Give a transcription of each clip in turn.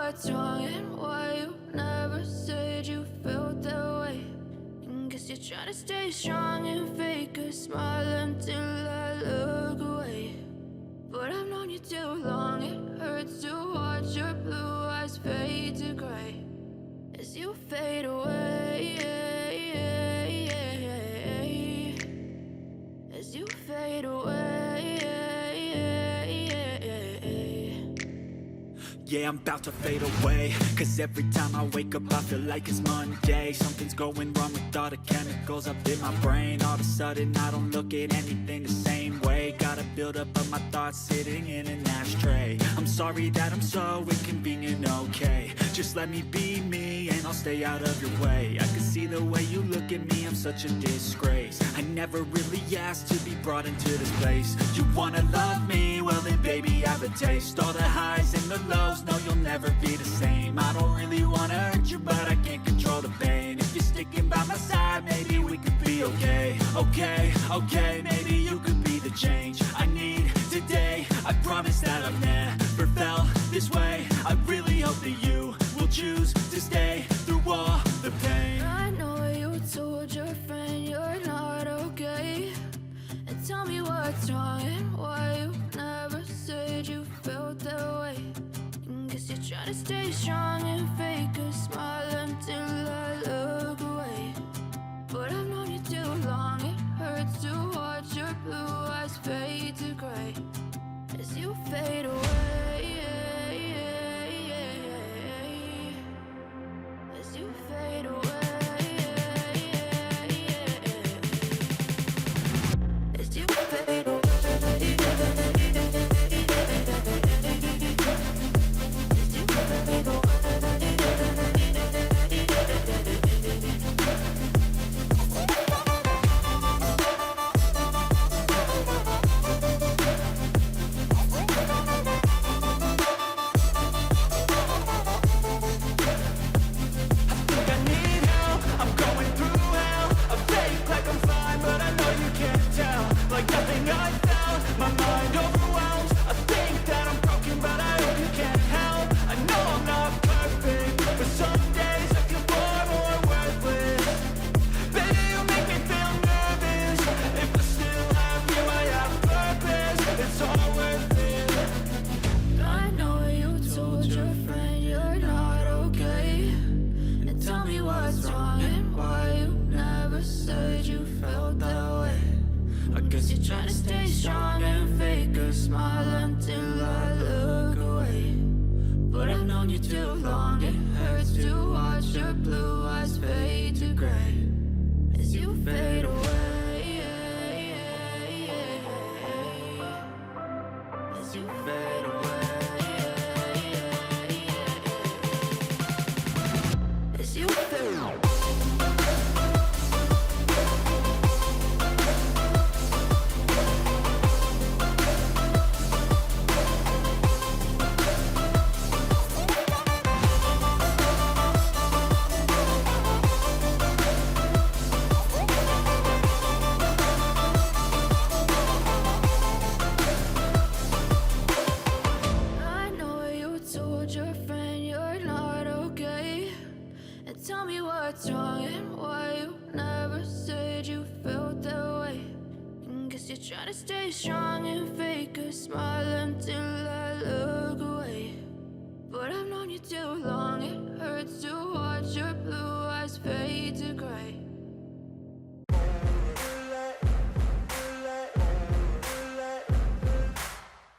what's wrong and why you never said you felt that way. And guess you're trying to stay strong and fake a smile until I look away. But I've known you too long, it hurts to watch your blue eyes fade to gray as you fade away, as you fade away. Yeah, I'm about to fade away, cause every time I wake up I feel like it's Monday. Something's going wrong with all the chemicals up in my brain. All of a sudden I don't look at anything the same way. Gotta build up of my thoughts sitting in an ashtray. I'm sorry that I'm so inconvenient, okay. Just let me be me and I'll stay out of your way. I can see the way you look at me, I'm such a disgrace. I never really asked to be brought into this place. You wanna love me? Well then baby I have a taste. All the highs and the lows, no you'll never be the same. I don't really wanna hurt you but I can't control the pain. If you're sticking by my side, maybe we could be okay. Okay, maybe you could be the change I need today. I promise that I've never felt this way. I really hope that you will choose to stay through all the pain. I know you told your friend you're not okay, and tell me what's wrong and why you never said you felt that way. And guess you're trying to stay strong and fake a smile until I look away. But I've known you too long, it hurts to watch your blue eyes fade to gray as you fade away, as you fade away, as you fade away. Try to stay strong and fake a smile until I look away. But I've known you too long, it hurts to watch your blue eyes fade to gray.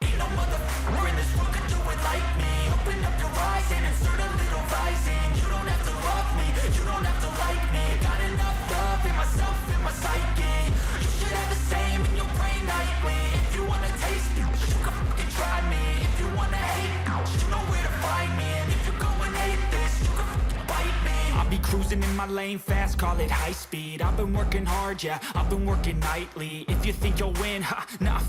Ain't no motherfucker in this world could do it like me. Open up your eyes and insert a little rising. You don't have to love me, you don't have to like me. Got enough love in myself, in my psyche. You should have the same in your brain nightly. If you wanna taste me, you can fucking try me. If you wanna hate, you know where to find me. And if you go and hate this, you can fucking bite me. I'll be cruising in my lane fast, call it high speed. I've been working hard, yeah, I've been working nightly. If you think you'll win, ha, nah,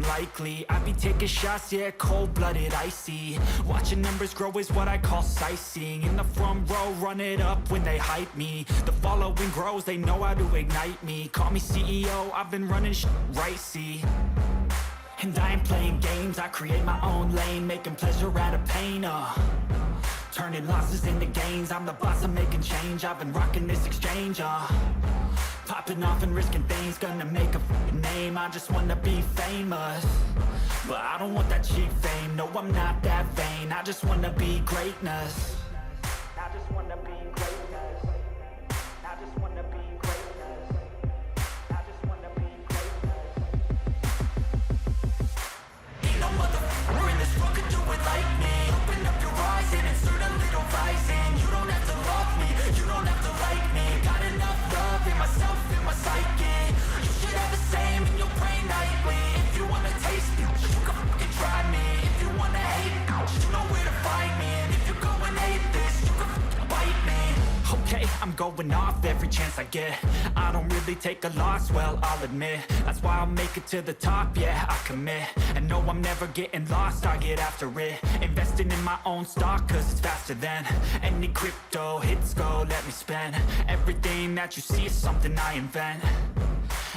likely. I be taking shots, yeah, cold-blooded, icy. Watching numbers grow is what I call sightseeing. In the front row, run it up when they hype me. The following grows, they know how to ignite me. Call me CEO, I've been running shit right, see. And I ain't playing games, I create my own lane, making pleasure out of pain, turning losses into gains. I'm the boss, I'm making change. I've been rocking this exchange, popping off and risking things. Gonna make a name, I just wanna be famous. But I don't want that cheap fame, no I'm not that vain. I just wanna be greatness. I just wanna be greatness. I just wanna be greatness. I just wanna be greatness. Ain't no motherfucker in this world could do it like me. Open up your eyes and insert a little rising. You don't have to love me, you don't have to like me. Got enough love in myself, in my psyche. You should have the same in your brain nightly. If you wanna taste me, you can fucking try me. If you wanna hate me, you know where to find me. And if you go and hate this, you can fucking bite me. Okay, I'm going off every chance I get. I don't really take a loss, well, I'll admit. That's why I'll make it to the top, yeah, I commit. And no, I'm never getting lost, I get after it. Investing in my own stock, cause it's faster than any crypto hits go, let me spend. Everything that you see is something I invent.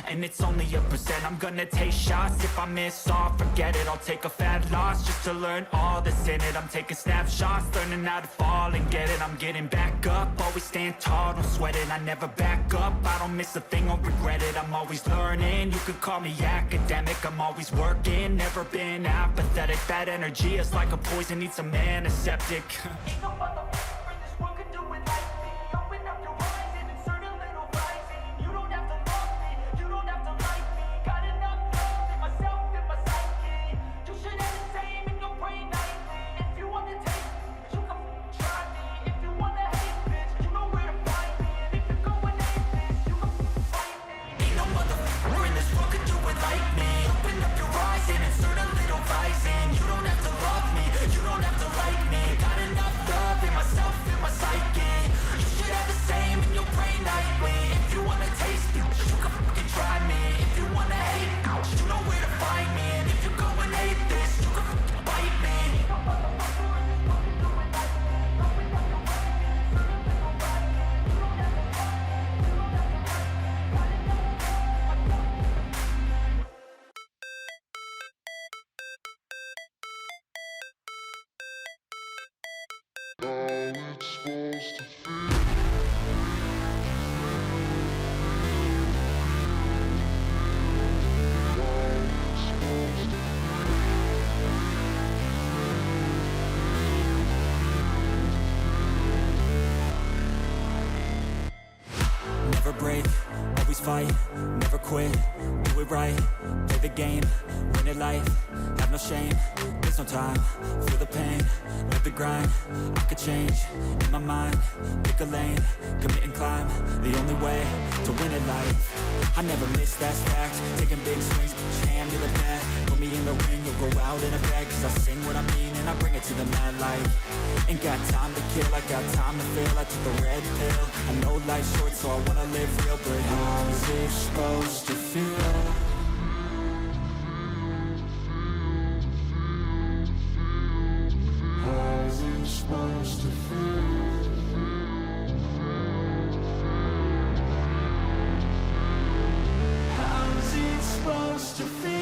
And it's only a percent. I'm gonna take shots. If I miss all, forget it. I'll take a fat loss just to learn all that's in it. I'm taking snapshots, learning how to fall and get it. I'm getting back up, always stand tall, don't sweat it. I never back up, I don't miss a thing or regret it. I'm always learning, you could call me academic. I'm always working, never been apathetic. Bad energy is like a poison, needs some antiseptic. Ain't no motherfucker in this world could do it like me. Open up your eyes and insert a little rising. You don't have to love me, you don't have to like me. Got enough love in myself, in my psyche. You should have the same in your brain nightly. If you wanna taste me, you can try me. If you wanna hate bitch, you know where to find me. And if you go and hate this, you can fight me. Ain't no motherfucker in this world could do it like me. Open up your eyes and insert a little rising. You don't have to love me, you don't have to like me. Got enough love in myself, in my psyche. You should have the same in your brain nightly. If you wanna taste me, you can fucking try me. If you wanna hate me, you know where to find me. And if you go and hate this, you can fucking bite me. Ain't no motherfucker in this world could do it like me. Open up your eyes and insert a little rising. You don't have to love me, you don't have to like me. Got enough love in myself. Never break, always fight, never quit, do it right, play the game, win it life, have no shame, there's no time, feel the pain, live the grind, I could change, in my mind, pick a lane, commit and climb, the only way to win it life, I never miss, that's fact, taking big swings, push hand to the bat, put me in the ring, you'll go out in a bag, cause I sing what I mean and I bring it to the mad light, ain't got time to kill, I got time to feel, I took the red pill, I know life's short so I wanna live real, but how's it supposed to feel? How's it supposed to feel? How's it supposed to feel?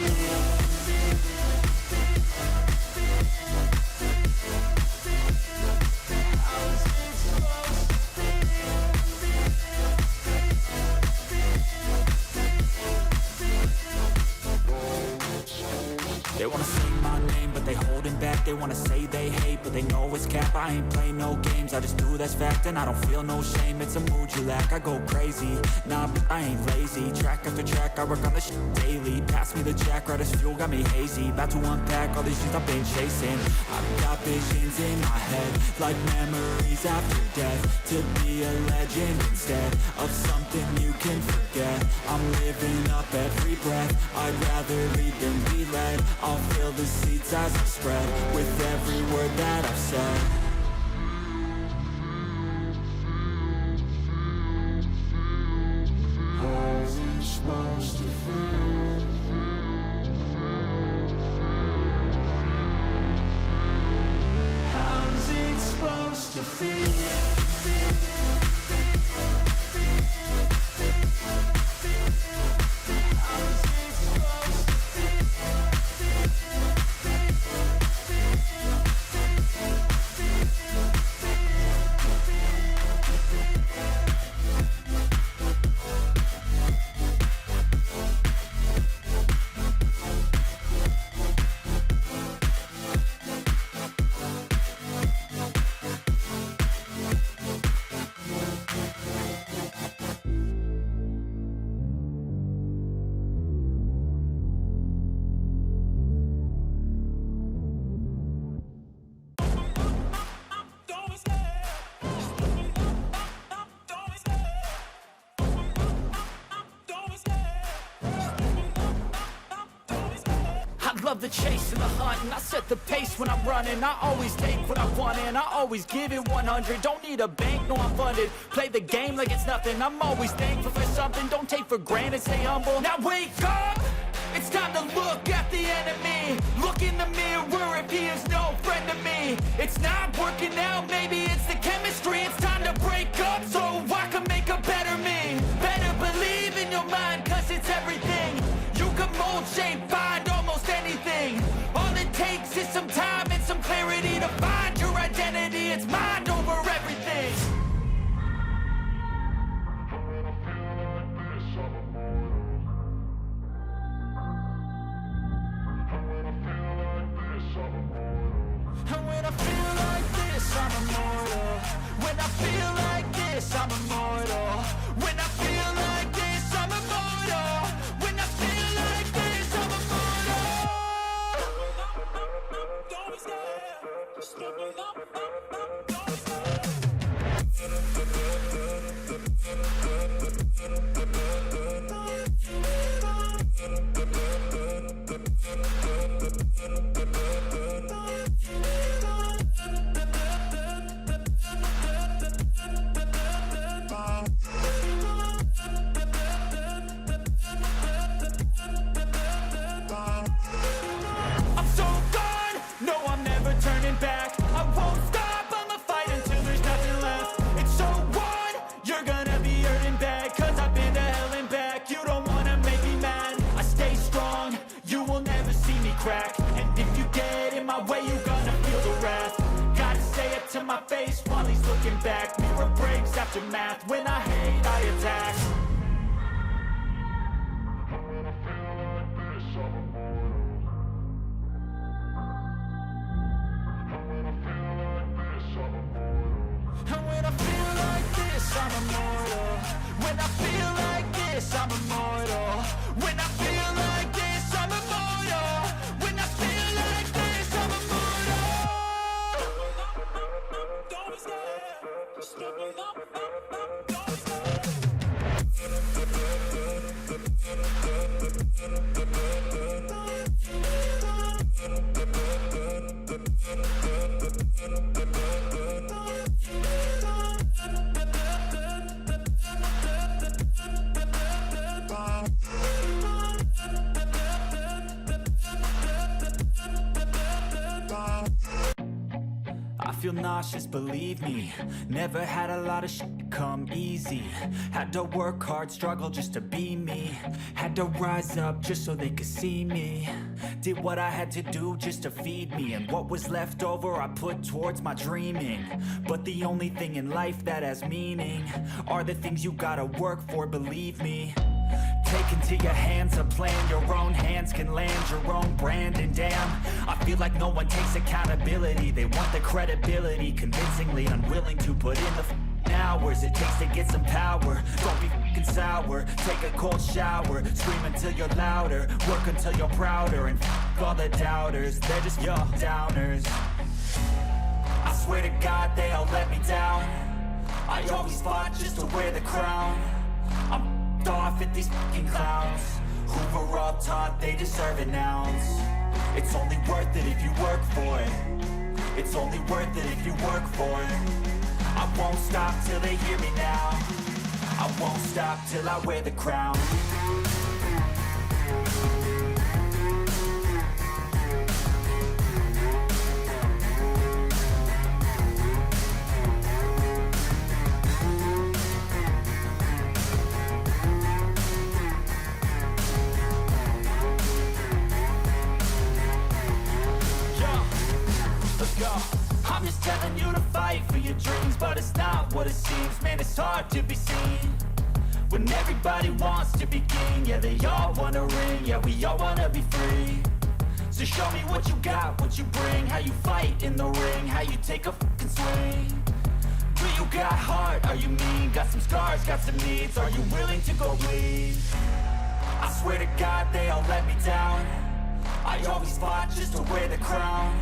They wanna sing my name, but they holding back. They wanna say they hate, but they know it's cap. I ain't play no games, I just do that's fact. And I don't feel no shame, it's a mood you lack. I go crazy, nah, but I ain't lazy. Track after track, I work on this shit daily. Pass me the jack, right as fuel, got me hazy. About to unpack all these things I've been chasing. I've got visions in my head, like memories after death. To be a legend instead of something you can forget. I'm living up every breath, I'd rather lead than be led. I'll fill the seats as I spread with every word that I've said. How's it supposed to feel? How's it supposed to feel? love the chase and the hunt, and I set the pace when I'm running. I always take what I want and I always give it 100. Don't need a bank, no I'm funded. Play the game like it's nothing. I'm always thankful for something. Don't take for granted, stay humble. Now wake up! It's time to look at the enemy. Look in the mirror if he is no friend to me. It's not working out, maybe it's the chemistry. It's time to break up so I can make a better me. Better believe in your mind, cause it's everything. You can mold, shape, find almost anything. All it takes is some time and some clarity to find your identity. It's mind over everything. And when I feel like this, I'm immortal. When I feel like this, I'm immortal. When I feel like this, I'm immortal. When I feel like this, I'm immortal. Don't be scared. Just look it up. Don't be scared. I'm so gone, no I'm never turning back. I won't stop, I'ma fight until there's nothing left. It's so on, you're gonna be hurting bad, cause I've been to hell and back. You don't wanna make me mad, I stay strong, you will never see me crack. And if you get in my way, you're gonna feel the wrath. Gotta say it to my face while he's looking back. Mirror breaks after math, when I hate I attack. And when I feel like this, I'm immortal. When I feel like this, I'm immortal. When I feel like this, I'm immortal. When I feel like this, I'm immortal. Don't be scared. Just look it up. Don't be I feel nauseous, believe me. Never had a lot of shit come easy. Had to work hard, struggle just to be me. Had to rise up just so they could see me. Did what I had to do just to feed me. And what was left over I put towards my dreaming. But the only thing in life that has meaning are the things you gotta work for, believe me. Take into your hands a plan, your own hands can land your own brand. And damn, I feel like no one takes accountability. They want the credibility, convincingly unwilling to put in the hours it takes to get some power. Don't be f***ing sour, take a cold shower. Scream until you're louder, work until you're prouder. And f*** all the doubters, they're just your downers. I swear to God they all let me down. I always fought just to wear the crown. I'm off at these fucking clowns who were all taught they deserve an ounce. It's only worth it if you work for it. It's only worth it if you work for it. I won't stop till they hear me now. I won't stop till I wear the crown. I'm just telling you to fight for your dreams, but it's not what it seems. Man, it's hard to be seen when everybody wants to be king. Yeah, they all want a ring, yeah, we all want to be free. So show me what you got, what you bring, how you fight in the ring, how you take a fucking swing. Do you got heart, are you mean? Got some scars, got some needs, are you willing to go bleed? I swear to God they all let me down. I always fought just to wear the crown.